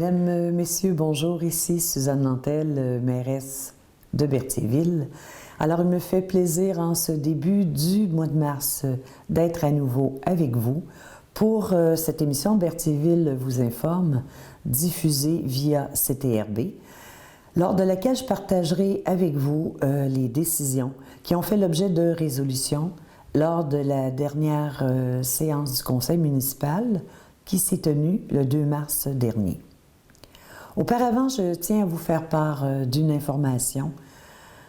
Mesdames, Messieurs, bonjour. Ici Suzanne Nantel, mairesse de Berthierville. Alors, il me fait plaisir en ce début du mois de mars d'être à nouveau avec vous pour cette émission Berthierville vous informe, diffusée via CTRB, lors de laquelle je partagerai avec vous les décisions qui ont fait l'objet de résolutions lors de la dernière séance du conseil municipal qui s'est tenue le 2 mars dernier. Auparavant, je tiens à vous faire part d'une information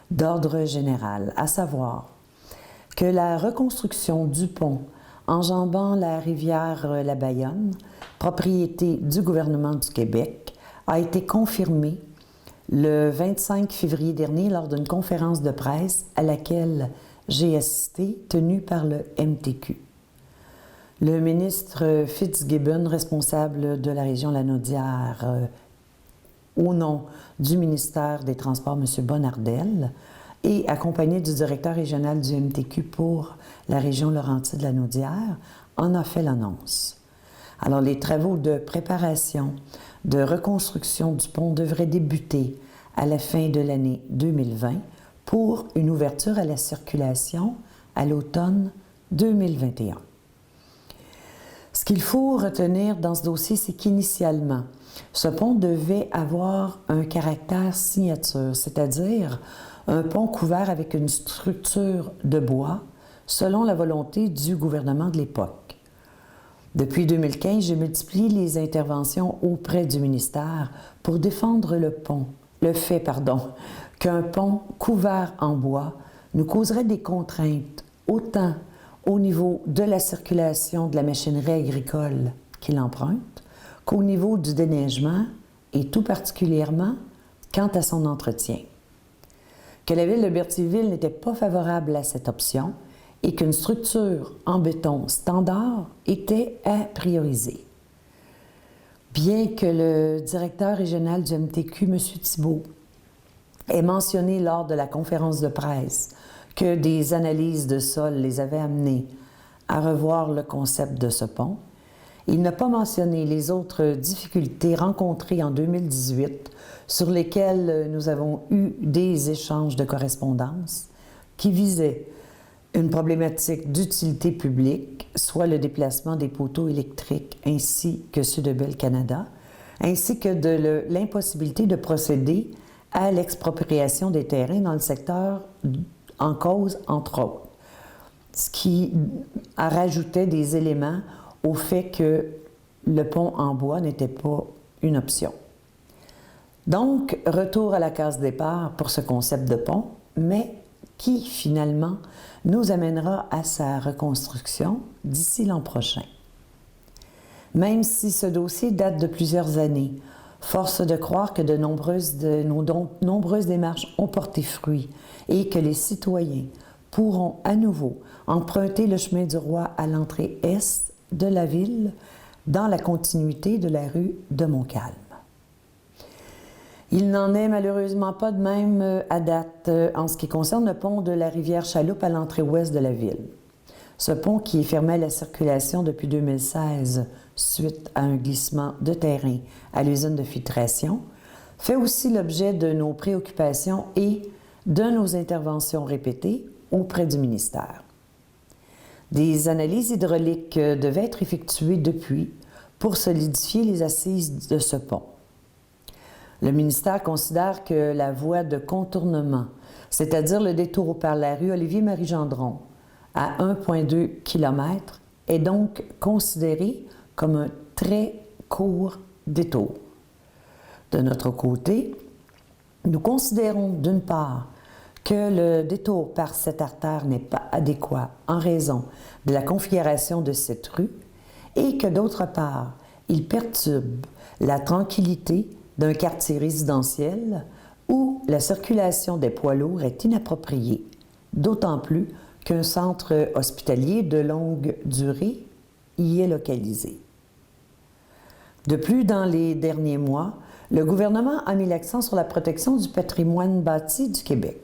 d'ordre général, à savoir que la reconstruction du pont enjambant la rivière La Bayonne, propriété du gouvernement du Québec, a été confirmée le 25 février dernier lors d'une conférence de presse à laquelle j'ai assisté, tenue par le MTQ. Le ministre Fitzgibbon, responsable de la région Lanaudière, au nom du ministère des Transports, M. Bonnardel, et accompagné du directeur régional du MTQ pour la région Laurentide-Lanaudière, en a fait l'annonce. Alors, les travaux de préparation, de reconstruction du pont devraient débuter à la fin de l'année 2020 pour une ouverture à la circulation à l'automne 2021. Ce qu'il faut retenir dans ce dossier, c'est qu'initialement, ce pont devait avoir un caractère signature, c'est-à-dire un pont couvert avec une structure de bois selon la volonté du gouvernement de l'époque. Depuis 2015, j'ai multiplié les interventions auprès du ministère pour défendre le fait qu'un pont couvert en bois nous causerait des contraintes autant au niveau de la circulation de la machinerie agricole qui l'emprunte, qu'au niveau du déneigement et tout particulièrement quant à son entretien. Que la ville de Berthierville n'était pas favorable à cette option et qu'une structure en béton standard était à prioriser. Bien que le directeur régional du MTQ, M. Thibault, ait mentionné lors de la conférence de presse que des analyses de sol les avaient amenés à revoir le concept de ce pont, il n'a pas mentionné les autres difficultés rencontrées en 2018 sur lesquelles nous avons eu des échanges de correspondance qui visaient une problématique d'utilité publique, soit le déplacement des poteaux électriques ainsi que ceux de Bell Canada, ainsi que de l'impossibilité de procéder à l'expropriation des terrains dans le secteur en cause, entre autres, ce qui rajoutait des éléments au fait que le pont en bois n'était pas une option. Donc, retour à la case départ pour ce concept de pont, mais qui, finalement, nous amènera à sa reconstruction d'ici l'an prochain. Même si ce dossier date de plusieurs années, force de croire que nos nombreuses démarches ont porté fruit et que les citoyens pourront à nouveau emprunter le chemin du Roi à l'entrée est de la ville dans la continuité de la rue de Montcalm. Il n'en est malheureusement pas de même à date en ce qui concerne le pont de la rivière Chaloupe à l'entrée ouest de la ville. Ce pont qui est fermé à la circulation depuis 2016 suite à un glissement de terrain à l'usine de filtration fait aussi l'objet de nos préoccupations et de nos interventions répétées auprès du ministère. Des analyses hydrauliques devaient être effectuées depuis pour solidifier les assises de ce pont. Le ministère considère que la voie de contournement, c'est-à-dire le détour par la rue Olivier-Marie-Gendron à 1,2 km, est donc considéré comme un très court détour. De notre côté, nous considérons d'une part que le détour par cette artère n'est pas adéquat en raison de la configuration de cette rue et que d'autre part, il perturbe la tranquillité d'un quartier résidentiel où la circulation des poids lourds est inappropriée, d'autant plus qu'un centre hospitalier de longue durée y est localisé. De plus, dans les derniers mois, le gouvernement a mis l'accent sur la protection du patrimoine bâti du Québec.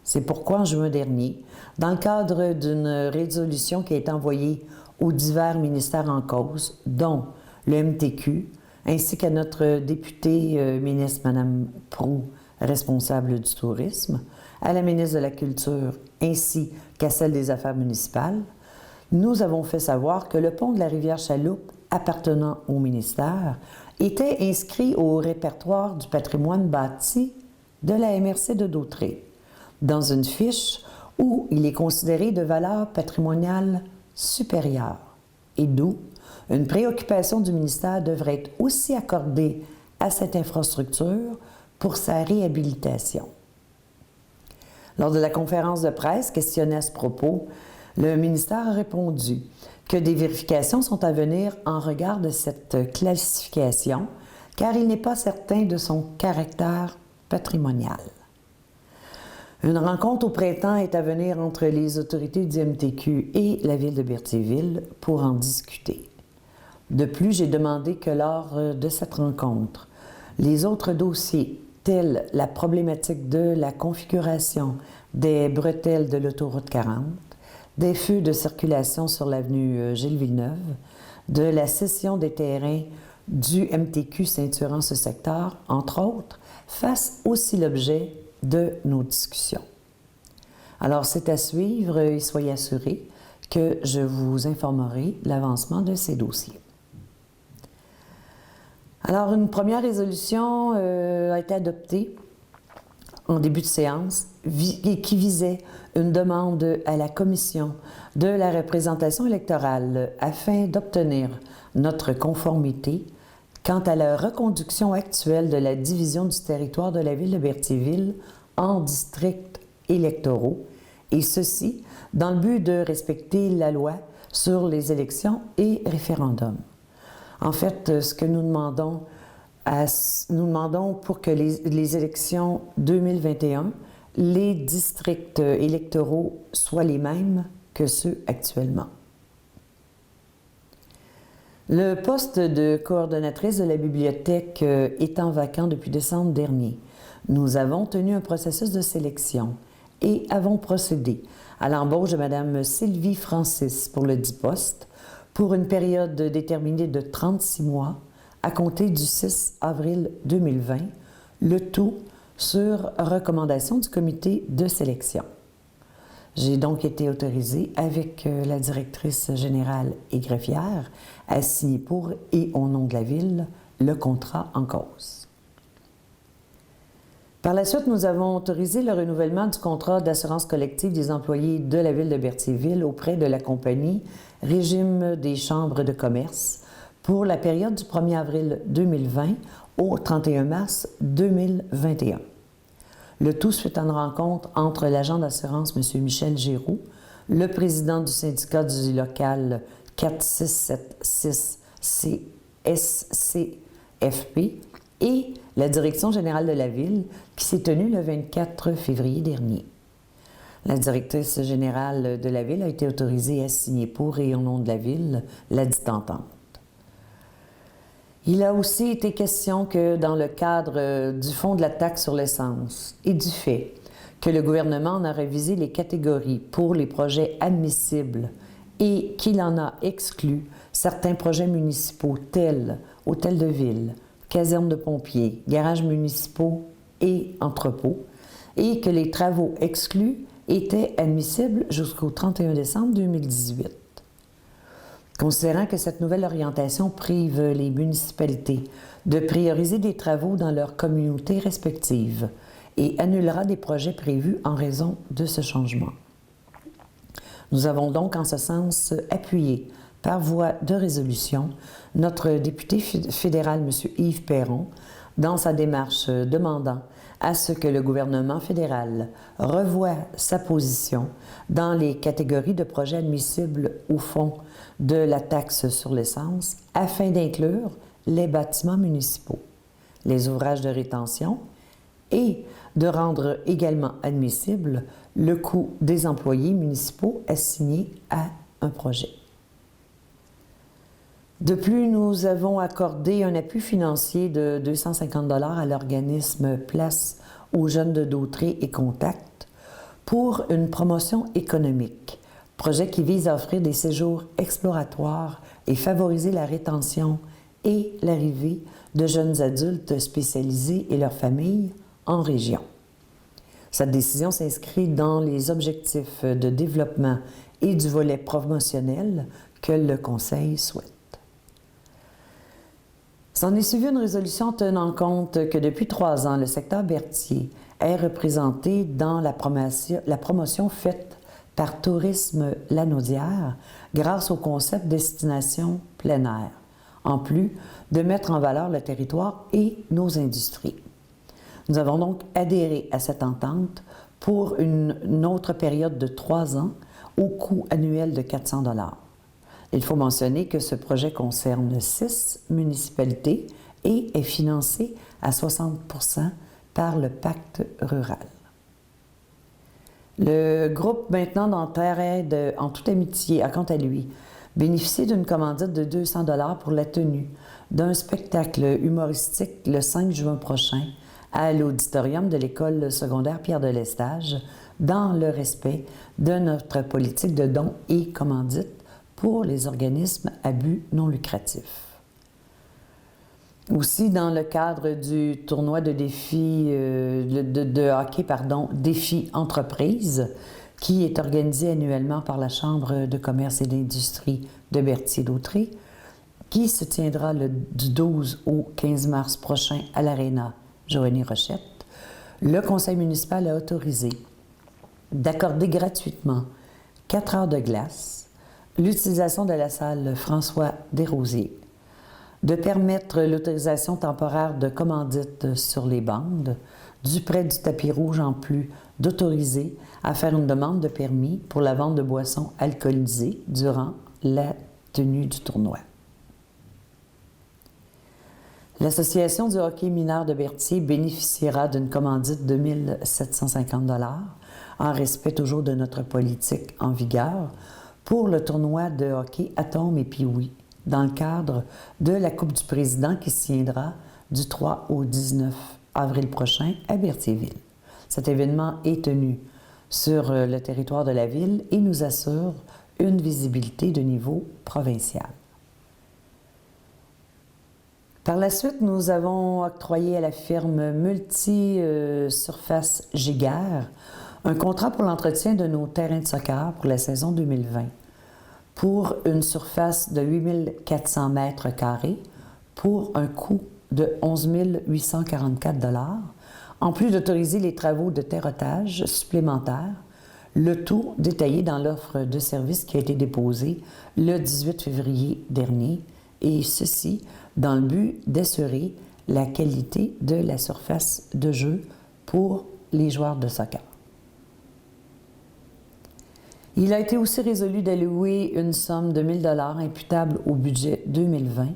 C'est pourquoi, en juin dernier, dans le cadre d'une résolution qui a été envoyée aux divers ministères en cause, dont le MTQ, ainsi qu'à notre députée ministre Mme Proulx, responsable du tourisme, à la ministre de la Culture ainsi qu'à celle des Affaires municipales, nous avons fait savoir que le pont de la rivière Chaloupe, appartenant au ministère, était inscrit au répertoire du patrimoine bâti de la MRC de Dautré, dans une fiche où il est considéré de valeur patrimoniale supérieure, et d'où une préoccupation du ministère devrait être aussi accordée à cette infrastructure pour sa réhabilitation. Lors de la conférence de presse questionnée à ce propos, le ministère a répondu que des vérifications sont à venir en regard de cette classification, car il n'est pas certain de son caractère patrimonial. Une rencontre au printemps est à venir entre les autorités du MTQ et la ville de Berthierville pour en discuter. De plus, j'ai demandé que lors de cette rencontre, les autres dossiers, tels la problématique de la configuration des bretelles de l'autoroute 40, des feux de circulation sur l'avenue Gilles-Villeneuve, de la cession des terrains du MTQ ceinturant ce secteur, entre autres, fassent aussi l'objet de nos discussions. Alors, c'est à suivre et soyez assurés que je vous informerai de l'avancement de ces dossiers. Alors, une première résolution a été adoptée en début de séance qui visait une demande à la Commission de la représentation électorale afin d'obtenir notre conformité quant à la reconduction actuelle de la division du territoire de la ville de Berthierville en districts électoraux, et ceci dans le but de respecter la loi sur les élections et référendums. En fait, ce que nous demandons pour que les élections 2021, les districts électoraux soient les mêmes que ceux actuellement. Le poste de coordonnatrice de la bibliothèque étant vacant depuis décembre dernier, nous avons tenu un processus de sélection et avons procédé à l'embauche de Mme Sylvie Francis pour le dit poste pour une période déterminée de 36 mois à compter du 6 avril 2020, le tout sur recommandation du comité de sélection. J'ai donc été autorisée avec la directrice générale et greffière à signer pour et au nom de la Ville le contrat en cause. Par la suite, nous avons autorisé le renouvellement du contrat d'assurance collective des employés de la Ville de Berthierville auprès de la compagnie Régime des chambres de commerce pour la période du 1er avril 2020 au 31 mars 2021. Le tout suite à une rencontre entre l'agent d'assurance, M. Michel Giroux, le président du syndicat du local 4676 CSCFP et la direction générale de la Ville qui s'est tenue le 24 février dernier. La directrice générale de la Ville a été autorisée à signer pour et au nom de la Ville la dite entente. Il a aussi été question que dans le cadre du fonds de la taxe sur l'essence et du fait que le gouvernement en a révisé les catégories pour les projets admissibles et qu'il en a exclu certains projets municipaux tels hôtels de ville, casernes de pompiers, garages municipaux et entrepôts, et que les travaux exclus étaient admissibles jusqu'au 31 décembre 2018. Considérant que cette nouvelle orientation prive les municipalités de prioriser des travaux dans leurs communautés respectives et annulera des projets prévus en raison de ce changement. Nous avons donc en ce sens appuyé par voie de résolution notre député fédéral, M. Yves Perron, dans sa démarche demandant à ce que le gouvernement fédéral revoie sa position dans les catégories de projets admissibles au fond de la taxe sur l'essence afin d'inclure les bâtiments municipaux, les ouvrages de rétention et de rendre également admissible le coût des employés municipaux assignés à un projet. De plus, nous avons accordé un appui financier de 250 $ à l'organisme Place aux jeunes de Dautré et Contact pour une promotion économique, projet qui vise à offrir des séjours exploratoires et favoriser la rétention et l'arrivée de jeunes adultes spécialisés et leurs familles en région. Cette décision s'inscrit dans les objectifs de développement et du volet promotionnel que le Conseil souhaite. S'en est suivi une résolution tenant compte que depuis 3 ans, le secteur Berthier est représenté dans la promotion faite par Tourisme Lanaudière grâce au concept Destination plein air, en plus de mettre en valeur le territoire et nos industries. Nous avons donc adhéré à cette entente pour une autre période de 3 ans au coût annuel de 400 $. Il faut mentionner que ce projet concerne 6 municipalités et est financé à 60 % par le pacte rural. Le groupe Maintenant Dentaire Aide en toute amitié a quant à lui bénéficié d'une commandite de 200 $ pour la tenue d'un spectacle humoristique le 5 juin prochain à l'auditorium de l'école secondaire Pierre de Lestage dans le respect de notre politique de dons et commandites pour les organismes à but non lucratif. Aussi, dans le cadre du tournoi de hockey, Défi Entreprise, qui est organisé annuellement par la Chambre de commerce et d'industrie de Berthier-Dautré, qui se tiendra du 12 au 15 mars prochain à l'Aréna Joanie Rochette, le conseil municipal a autorisé d'accorder gratuitement 4 heures de glace, l'utilisation de la salle François Desrosiers, de permettre l'autorisation temporaire de commandite sur les bandes, du prêt du tapis rouge en plus d'autoriser à faire une demande de permis pour la vente de boissons alcoolisées durant la tenue du tournoi. L'Association du hockey mineur de Berthier bénéficiera d'une commandite de 1 750 $, en respect toujours de notre politique en vigueur, pour le tournoi de hockey Atome et Pee-Wee, dans le cadre de la Coupe du Président qui se tiendra du 3 au 19 avril prochain à Berthierville. Cet événement est tenu sur le territoire de la ville et nous assure une visibilité de niveau provincial. Par la suite, nous avons octroyé à la firme Multi-Surface Giguère un contrat pour l'entretien de nos terrains de soccer pour la saison 2020 pour une surface de 8 400 mètres carrés pour un coût de 11 844 $, en plus d'autoriser les travaux de terretage supplémentaires, le tout détaillé dans l'offre de service qui a été déposée le 18 février dernier, et ceci dans le but d'assurer la qualité de la surface de jeu pour les joueurs de soccer. Il a été aussi résolu d'allouer une somme de 1 000 $ imputable au budget 2020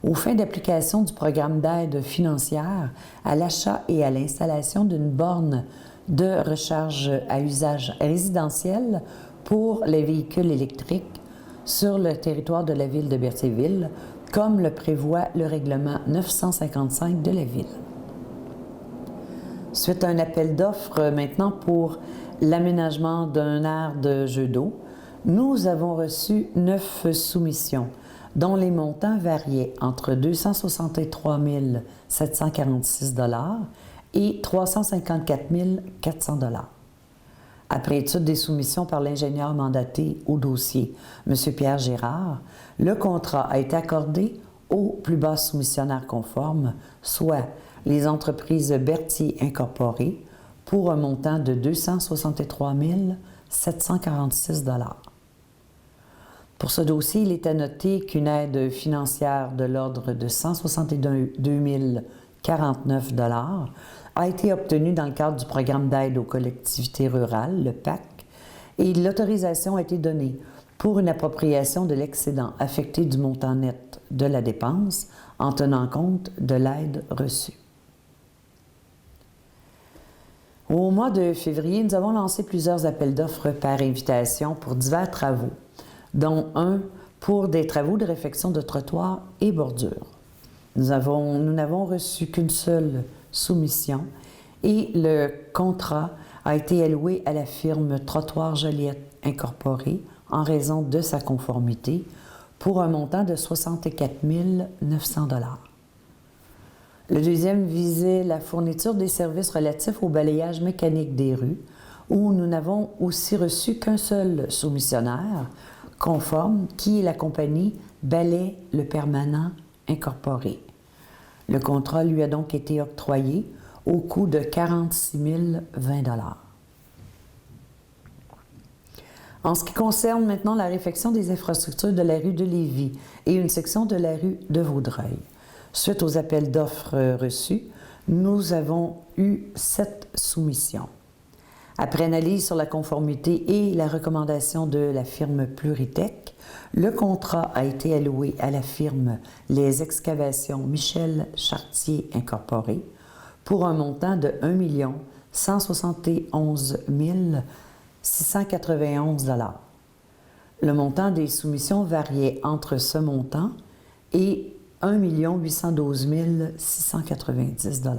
aux fins d'application du programme d'aide financière à l'achat et à l'installation d'une borne de recharge à usage résidentiel pour les véhicules électriques sur le territoire de la ville de Berthierville, comme le prévoit le règlement 955 de la ville. Suite à un appel d'offres maintenant pour l'aménagement d'un aire de jeu d'eau, nous avons reçu 9 soumissions, dont les montants variaient entre 263 746 $ et 354 400 $. Après étude des soumissions par l'ingénieur mandaté au dossier, M. Pierre Gérard, le contrat a été accordé aux plus basses soumissionnaires conformes, soit les entreprises Berthier Incorporées, pour un montant de 263 746 $. Pour ce dossier, il est à noter qu'une aide financière de l'ordre de 162 049 $ a été obtenue dans le cadre du programme d'aide aux collectivités rurales, le PAC, et l'autorisation a été donnée pour une appropriation de l'excédent affecté du montant net de la dépense en tenant compte de l'aide reçue. Au mois de février, nous avons lancé plusieurs appels d'offres par invitation pour divers travaux, dont un pour des travaux de réfection de trottoirs et bordures. Nous n'avons reçu qu'une seule soumission et le contrat a été alloué à la firme Trottoir Joliette Incorporée en raison de sa conformité pour un montant de 64 900 $. Le deuxième visait la fourniture des services relatifs au balayage mécanique des rues, où nous n'avons aussi reçu qu'un seul soumissionnaire conforme, qui est la compagnie Balai Le Permanent Incorporé. Le contrat lui a donc été octroyé au coût de 46 020 $. En ce qui concerne maintenant la réfection des infrastructures de la rue de Lévis et une section de la rue de Vaudreuil, suite aux appels d'offres reçus, nous avons eu 7 soumissions. Après analyse sur la conformité et la recommandation de la firme Pluritech, le contrat a été alloué à la firme Les Excavations Michel Chartier Incorporé pour un montant de 1 171 691 $. Le montant des soumissions variait entre ce montant et 1 812 690 $.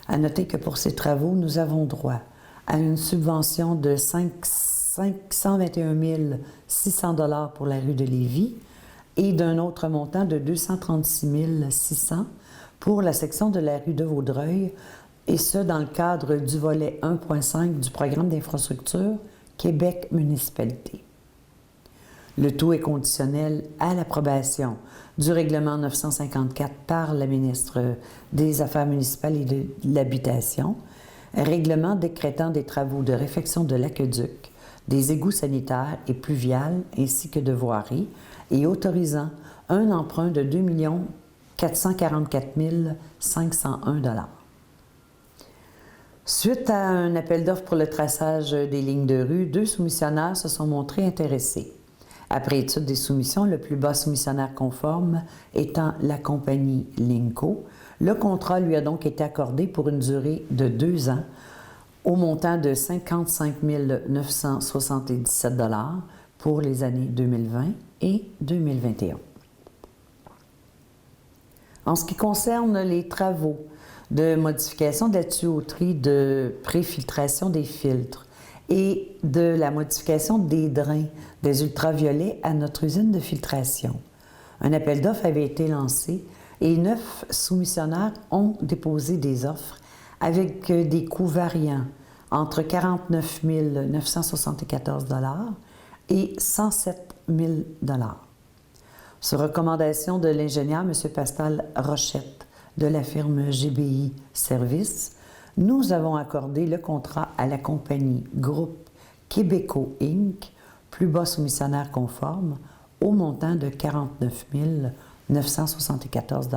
À noter que pour ces travaux, nous avons droit à une subvention de 521 600 $ pour la rue de Lévis et d'un autre montant de 236 600 $ pour la section de la rue de Vaudreuil, et ce dans le cadre du volet 1.5 du programme d'infrastructure Québec Municipalité. Le tout est conditionnel à l'approbation du règlement 954 par la ministre des Affaires municipales et de l'Habitation, règlement décrétant des travaux de réfection de l'aqueduc, des égouts sanitaires et pluviales ainsi que de voiries et autorisant un emprunt de 2 444 501 $. Suite à un appel d'offres pour le traçage des lignes de rue, 2 soumissionnaires se sont montrés intéressés. Après étude des soumissions, le plus bas soumissionnaire conforme étant la compagnie Linco, le contrat lui a donc été accordé pour une durée de 2 ans au montant de 55 977 $ pour les années 2020 et 2021. En ce qui concerne les travaux de modification de la tuyauterie de préfiltration des filtres et de la modification des drains des ultraviolets à notre usine de filtration, un appel d'offres avait été lancé et 9 soumissionnaires ont déposé des offres avec des coûts variant entre 49 974 $ et 107 000 $. Sur recommandation de l'ingénieur M. Pascal Rochette de la firme GBI Services, nous avons accordé le contrat à la compagnie Groupe Québéco Inc., plus bas soumissionnaire conforme, au montant de 49 974 $.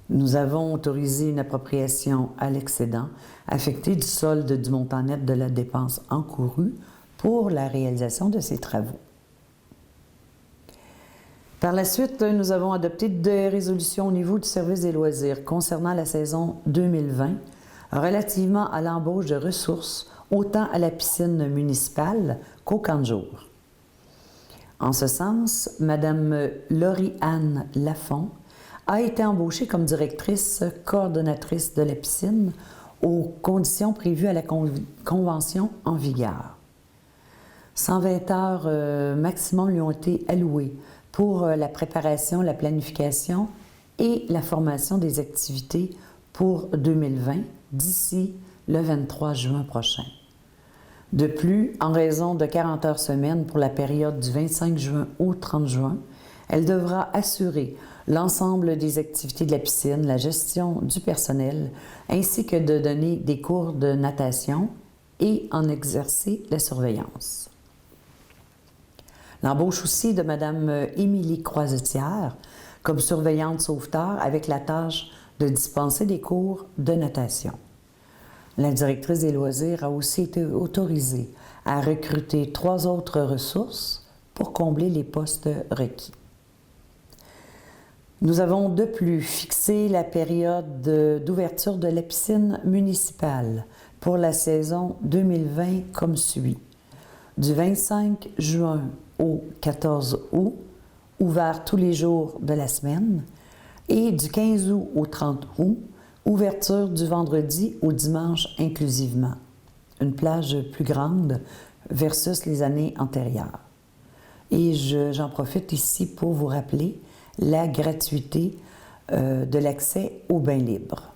Nous avons autorisé une appropriation à l'excédent affecté du solde du montant net de la dépense encourue pour la réalisation de ces travaux. Par la suite, nous avons adopté des résolutions au niveau du service des loisirs concernant la saison 2020 relativement à l'embauche de ressources autant à la piscine municipale qu'au camp de jour. En ce sens, Mme Laurie-Anne Lafont a été embauchée comme directrice coordonnatrice de la piscine aux conditions prévues à la convention en vigueur. 120 heures maximum lui ont été allouées pour la préparation, la planification et la formation des activités pour 2020 d'ici le 23 juin prochain. De plus, en raison de 40 heures semaine pour la période du 25 juin au 30 juin, elle devra assurer l'ensemble des activités de la piscine, la gestion du personnel, ainsi que de donner des cours de natation et en exercer la surveillance. L'embauche aussi de Mme Émilie Croisetière comme surveillante sauveteur avec la tâche de dispenser des cours de natation. La directrice des loisirs a aussi été autorisée à recruter 3 autres ressources pour combler les postes requis. Nous avons de plus fixé la période d'ouverture de la piscine municipale pour la saison 2020 comme suit. Du 25 juin au 14 août, ouvert tous les jours de la semaine, et du 15 août au 30 août, ouverture du vendredi au dimanche inclusivement. Une plage plus grande versus les années antérieures. Et j'en profite ici pour vous rappeler la gratuité de l'accès aux bains libres.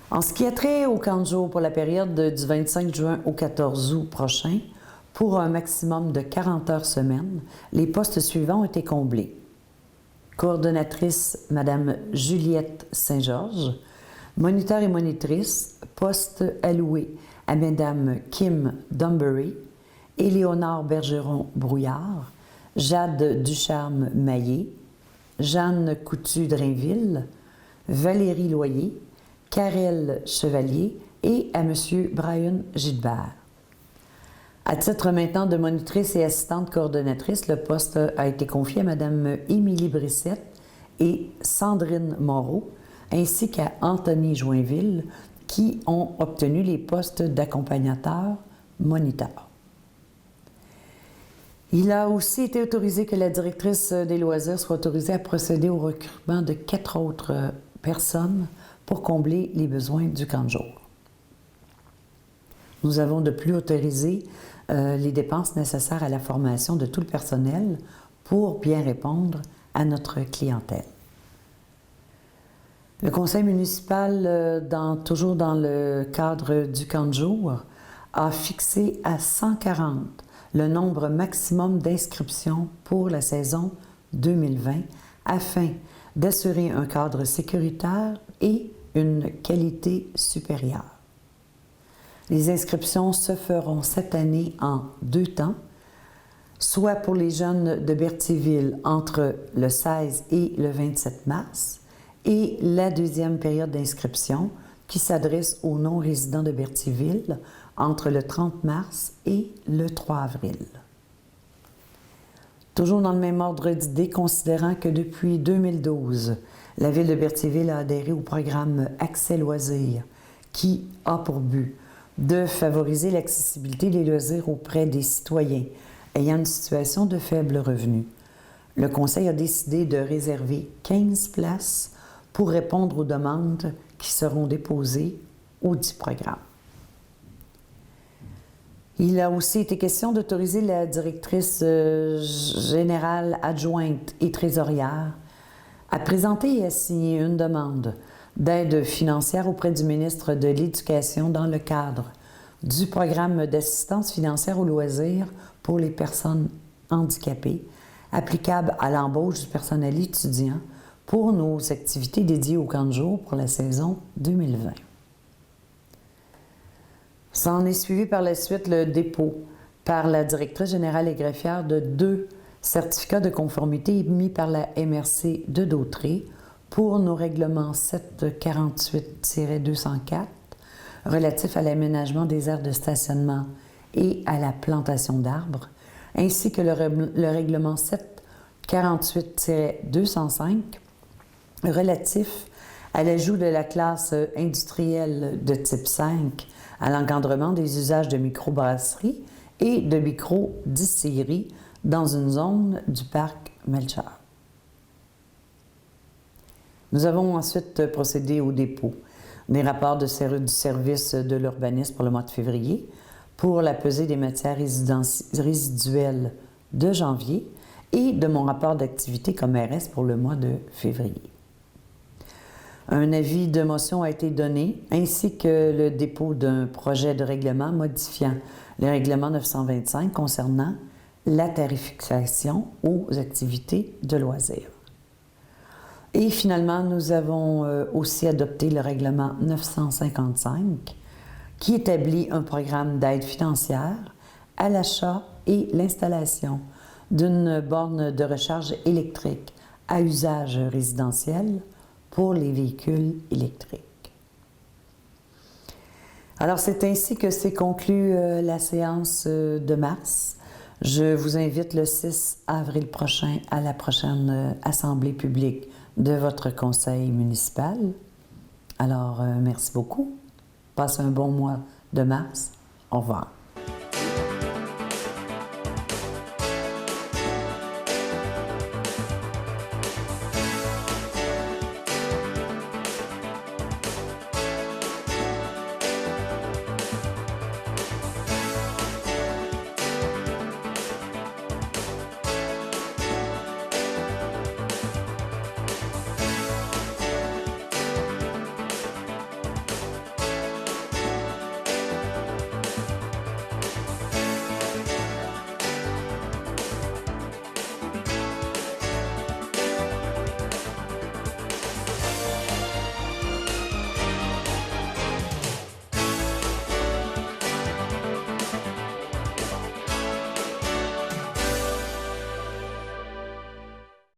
En ce qui a trait au camp de jour pour la période du 25 juin au 14 août prochain, pour un maximum de 40 heures semaine, les postes suivants ont été comblés. Coordonnatrice, Mme Juliette Saint-Georges. Moniteur et monitrice, poste alloué à Mme Kim Dumbury, Éléonore Bergeron-Brouillard, Jade Ducharme-Maillé, Jeanne Coutu-Drainville, Valérie Loyer, Karel Chevalier et à M. Brian Gilbert. À titre maintenant de monitrice et assistante coordonnatrice, le poste a été confié à Mme Émilie Brissette et Sandrine Moreau, ainsi qu'à Anthony Joinville, qui ont obtenu les postes d'accompagnateur moniteur. Il a aussi été autorisé que la directrice des loisirs soit autorisée à procéder au recrutement de 4 autres personnes pour combler les besoins du camp de jour. Nous avons de plus autorisé les dépenses nécessaires à la formation de tout le personnel pour bien répondre à notre clientèle. Le conseil municipal, toujours dans le cadre du camp de jour, a fixé à 140 le nombre maximum d'inscriptions pour la saison 2020 afin d'assurer un cadre sécuritaire et une qualité supérieure. Les inscriptions se feront cette année en 2 temps, soit pour les jeunes de Berthierville entre le 16 et le 27 mars, et la deuxième période d'inscription qui s'adresse aux non-résidents de Berthierville entre le 30 mars et le 3 avril. Toujours dans le même ordre d'idées, considérant que depuis 2012, la Ville de Berthierville a adhéré au programme Accès Loisirs, qui a pour but de favoriser l'accessibilité des loisirs auprès des citoyens ayant une situation de faible revenu. Le Conseil a décidé de réserver 15 places pour répondre aux demandes qui seront déposées audit programme. Il a aussi été question d'autoriser la directrice générale adjointe et trésorière à présenter et à signer une demande d'aide financière auprès du ministre de l'Éducation dans le cadre du programme d'assistance financière aux loisirs pour les personnes handicapées, applicable à l'embauche du personnel étudiant pour nos activités dédiées au camp de jour pour la saison 2020. S'en est suivi par la suite le dépôt par la directrice générale et greffière de 2 certificats de conformité émis par la MRC de Dautré pour nos règlements 748-204 relatifs à l'aménagement des aires de stationnement et à la plantation d'arbres, ainsi que le règlement 748-205 relatif à l'ajout de la classe industrielle de type 5 à l'encadrement des usages de microbrasserie et de microdistillerie dans une zone du parc Melchior. Nous avons ensuite procédé au dépôt des rapports du service de l'urbanisme pour le mois de février, pour la pesée des matières résiduelles de janvier et de mon rapport d'activité comme mairesse pour le mois de février. Un avis de motion a été donné, ainsi que le dépôt d'un projet de règlement modifiant le règlement 925 concernant la tarification aux activités de loisirs. Et finalement, nous avons aussi adopté le règlement 955 qui établit un programme d'aide financière à l'achat et l'installation d'une borne de recharge électrique à usage résidentiel pour les véhicules électriques. Alors, c'est ainsi que s'est conclue la séance de mars. Je vous invite le 6 avril prochain à la prochaine assemblée publique de votre conseil municipal. Alors, merci beaucoup. Passez un bon mois de mars. Au revoir.